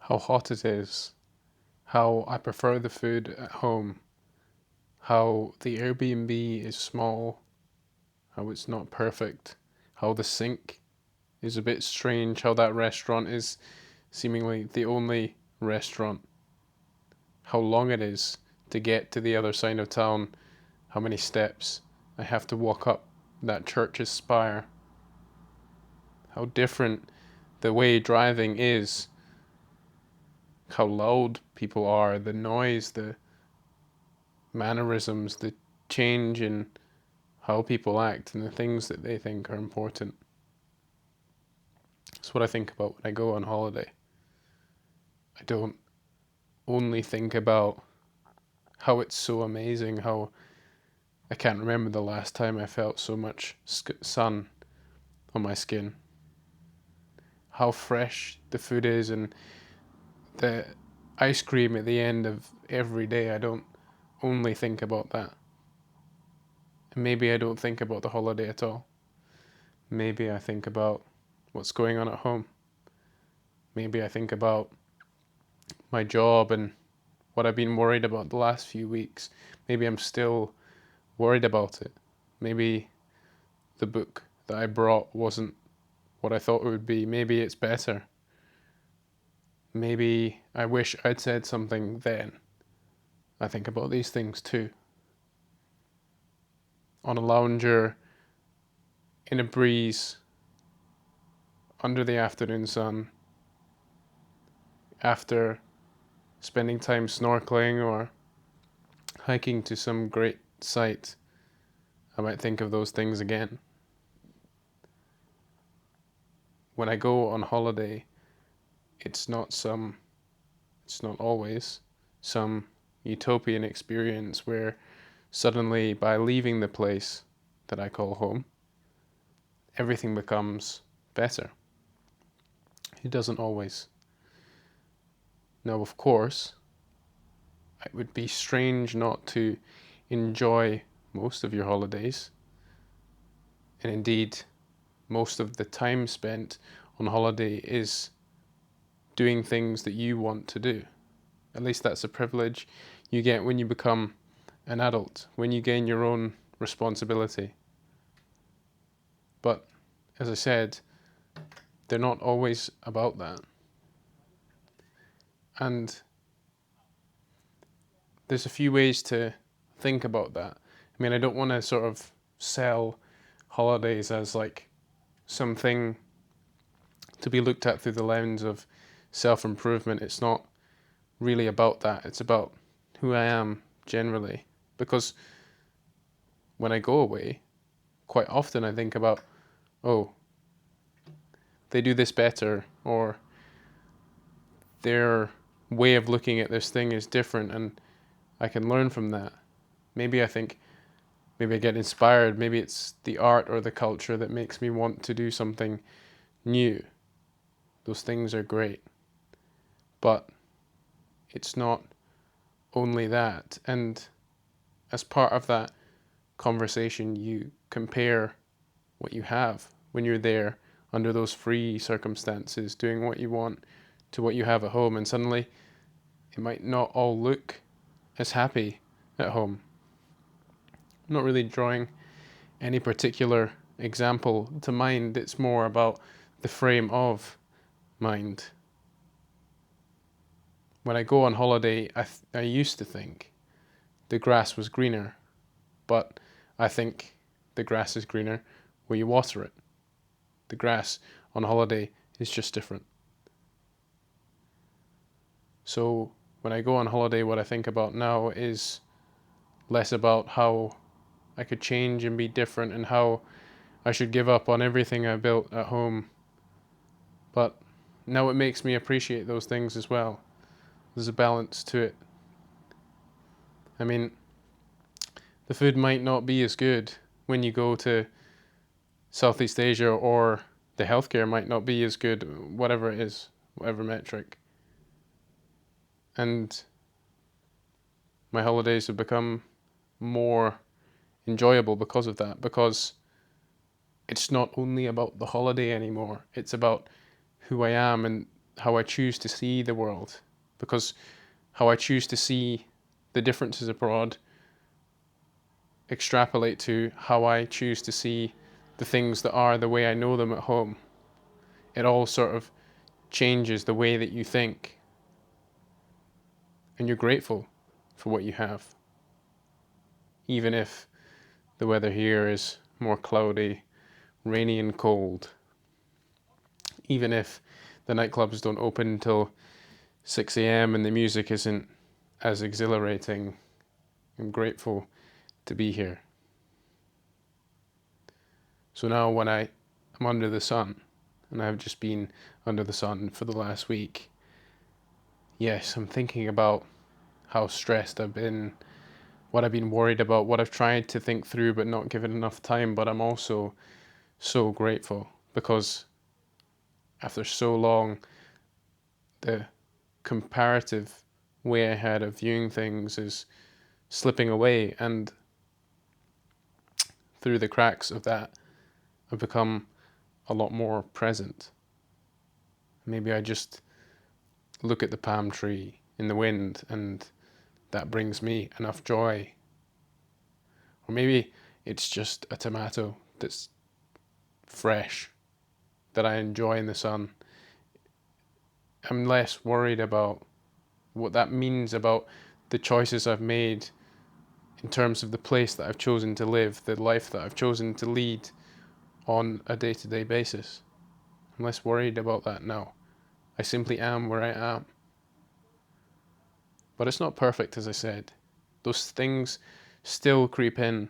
how hot it is, how I prefer the food at home, how the Airbnb is small, how it's not perfect, how the sink is a bit strange, how that restaurant is seemingly the only restaurant, how long it is to get to the other side of town, how many steps I have to walk up that church's spire, how different the way driving is, how loud people are, the noise, the mannerisms, the change in how people act and the things that they think are important. That's what I think about when I go on holiday. I don't only think about how it's so amazing, how I can't remember the last time I felt so much sun on my skin, how fresh the food is, and the ice cream at the end of every day. I don't only think about that. And maybe I don't think about the holiday at all. Maybe I think about what's going on at home. Maybe I think about my job and what I've been worried about the last few weeks. Maybe I'm still worried about it. Maybe the book that I brought wasn't what I thought it would be. Maybe it's better. Maybe I wish I'd said something then. I think about these things too. On a lounger, in a breeze, under the afternoon sun, after spending time snorkeling or hiking to some great site, I might think of those things again. When I go on holiday, it's not always some utopian experience where suddenly by leaving the place that I call home, everything becomes better. It doesn't always. Now, of course, it would be strange not to enjoy most of your holidays, and indeed, most of the time spent on holiday is doing things that you want to do. At least that's a privilege you get when you become an adult, when you gain your own responsibility. But as I said, they're not always about that. And there's a few ways to think about that. I mean, I don't want to sort of sell holidays as like something to be looked at through the lens of self improvement. It's not really about that. It's about who I am generally. Because when I go away, quite often I think about, oh, they do this better, or their way of looking at this thing is different, and I can learn from that. Maybe I think, maybe I get inspired, maybe it's the art or the culture that makes me want to do something new. Those things are great. But it's not only that. And as part of that conversation, you compare what you have when you're there under those free circumstances, doing what you want to what you have at home. And suddenly it might not all look as happy at home. I'm not really drawing any particular example to mind. It's more about the frame of mind. When I go on holiday, I used to think the grass was greener, but I think the grass is greener where you water it. The grass on holiday is just different. So when I go on holiday, what I think about now is less about how I could change and be different and how I should give up on everything I built at home. But now it makes me appreciate those things as well. There's a balance to it. I mean, the food might not be as good when you go to Southeast Asia, or the healthcare might not be as good, whatever it is, whatever metric. And my holidays have become more enjoyable because of that, because it's not only about the holiday anymore, it's about who I am, and how I choose to see the world, because how I choose to see the differences abroad extrapolate to how I choose to see the things that are the way I know them at home. It all sort of changes the way that you think, and you're grateful for what you have, even if the weather here is more cloudy, rainy and cold, even if the nightclubs don't open until 6 a.m. and the music isn't as exhilarating. I'm grateful to be here. So now when I am under the sun, and I've just been under the sun for the last week, yes, I'm thinking about how stressed I've been, what I've been worried about, what I've tried to think through but not given enough time, but I'm also so grateful because after so long, the comparative way I had of viewing things is slipping away, and through the cracks of that, I've become a lot more present. Maybe I just look at the palm tree in the wind and that brings me enough joy. Or maybe it's just a tomato that's fresh that I enjoy in the sun. I'm less worried about what that means about the choices I've made in terms of the place that I've chosen to live, the life that I've chosen to lead on a day-to-day basis. I'm less worried about that now. I simply am where I am. But it's not perfect, as I said. Those things still creep in.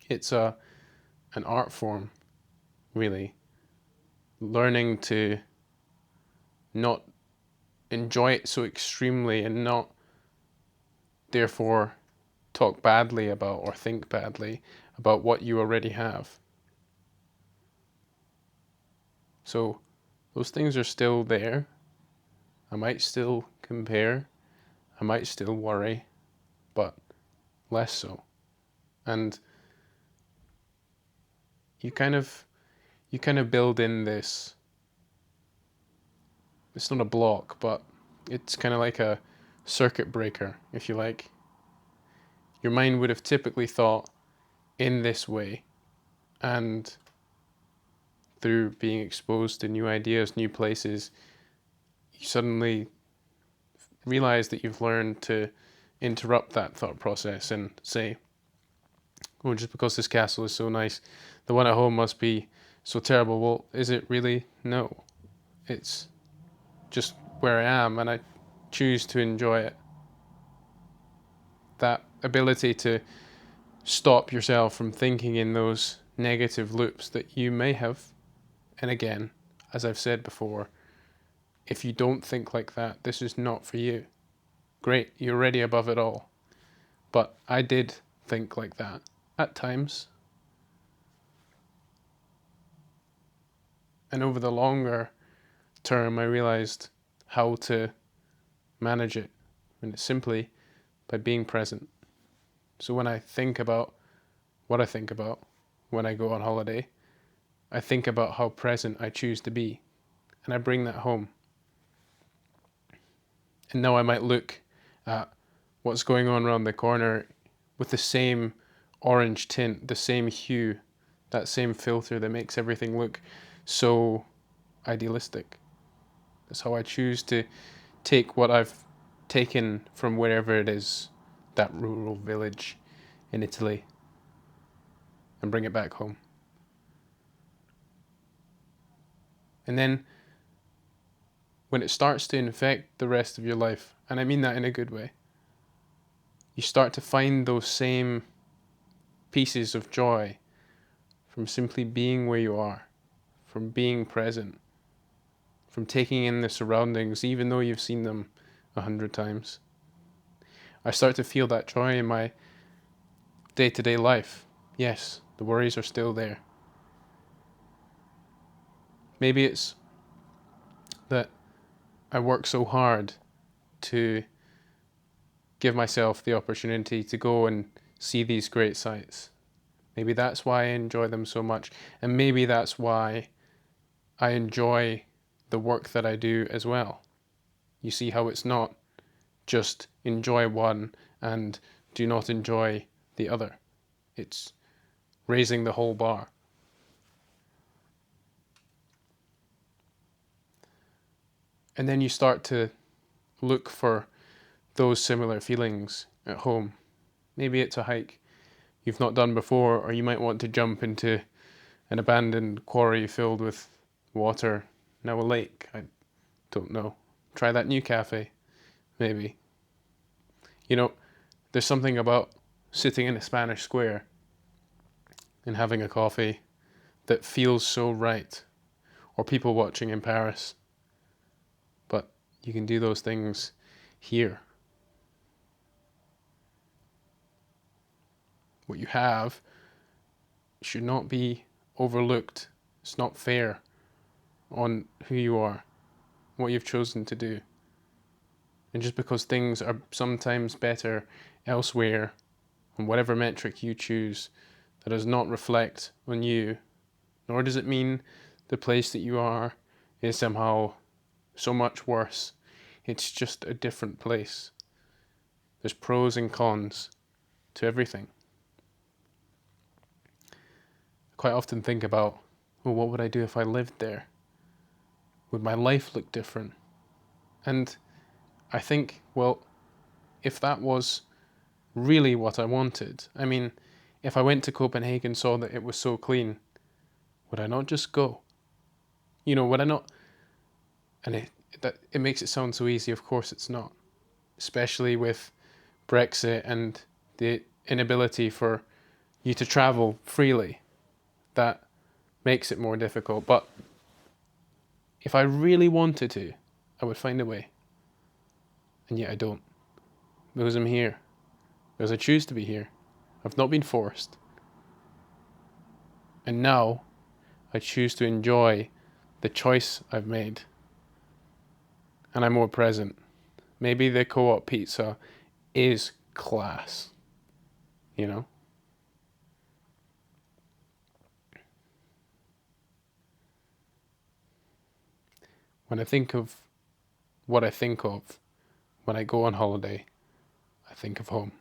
It's an art form, really. Learning to not enjoy it so extremely and not therefore talk badly about or think badly about what you already have. So those things are still there. I might still compare. I might still worry, but less so. And you kind of build in this, it's not a block, but it's kind of like a circuit breaker, if you like. Your mind would have typically thought in this way, and through being exposed to new ideas, new places, you suddenly realize that you've learned to interrupt that thought process and say, oh, just because this castle is so nice, the one at home must be so terrible. Well, is it really? No. It's just where I am, and I choose to enjoy it. That ability to stop yourself from thinking in those negative loops that you may have. And again, as I've said before, if you don't think like that, this is not for you. Great, you're already above it all. But I did think like that at times. And over the longer term, I realized how to manage it. And it's simply by being present. So when I think about what I think about when I go on holiday, I think about how present I choose to be. And I bring that home. And now I might look at what's going on around the corner with the same orange tint, the same hue, that same filter that makes everything look so idealistic. That's how I choose to take what I've taken from wherever it is, that rural village in Italy, and bring it back home. And then when it starts to infect the rest of your life, and I mean that in a good way, you start to find those same pieces of joy from simply being where you are, from being present, from taking in the surroundings, even though you've seen them 100 times. I start to feel that joy in my day-to-day life. Yes, the worries are still there. Maybe it's that I work so hard to give myself the opportunity to go and see these great sights. Maybe that's why I enjoy them so much, and maybe that's why I enjoy the work that I do as well. You see how it's not just enjoy one and do not enjoy the other. It's raising the whole bar. And then you start to look for those similar feelings at home. Maybe it's a hike you've not done before, or you might want to jump into an abandoned quarry filled with water, now a lake. I don't know. Try that new cafe, maybe. You know, there's something about sitting in a Spanish square and having a coffee that feels so right, or people watching in Paris. But you can do those things here. What you have should not be overlooked. It's not fair on who you are, what you've chosen to do. And just because things are sometimes better elsewhere, on whatever metric you choose, that does not reflect on you, nor does it mean the place that you are is somehow so much worse. It's just a different place. There's pros and cons to everything. I quite often think about, well, what would I do if I lived there? Would my life look different? And I think, well, if that was really what I wanted, I mean, if I went to Copenhagen and saw that it was so clean, would I not just go? Would I not? And it makes it sound so easy. Of course, it's not. Especially with Brexit and the inability for you to travel freely. That makes it more difficult. But if I really wanted to, I would find a way. And yet I don't. Because I'm here. Because I choose to be here. I've not been forced. And now I choose to enjoy the choice I've made. And I'm more present. Maybe the co-op pizza is class. You know? When I think of what I think of when I go on holiday, I think of home.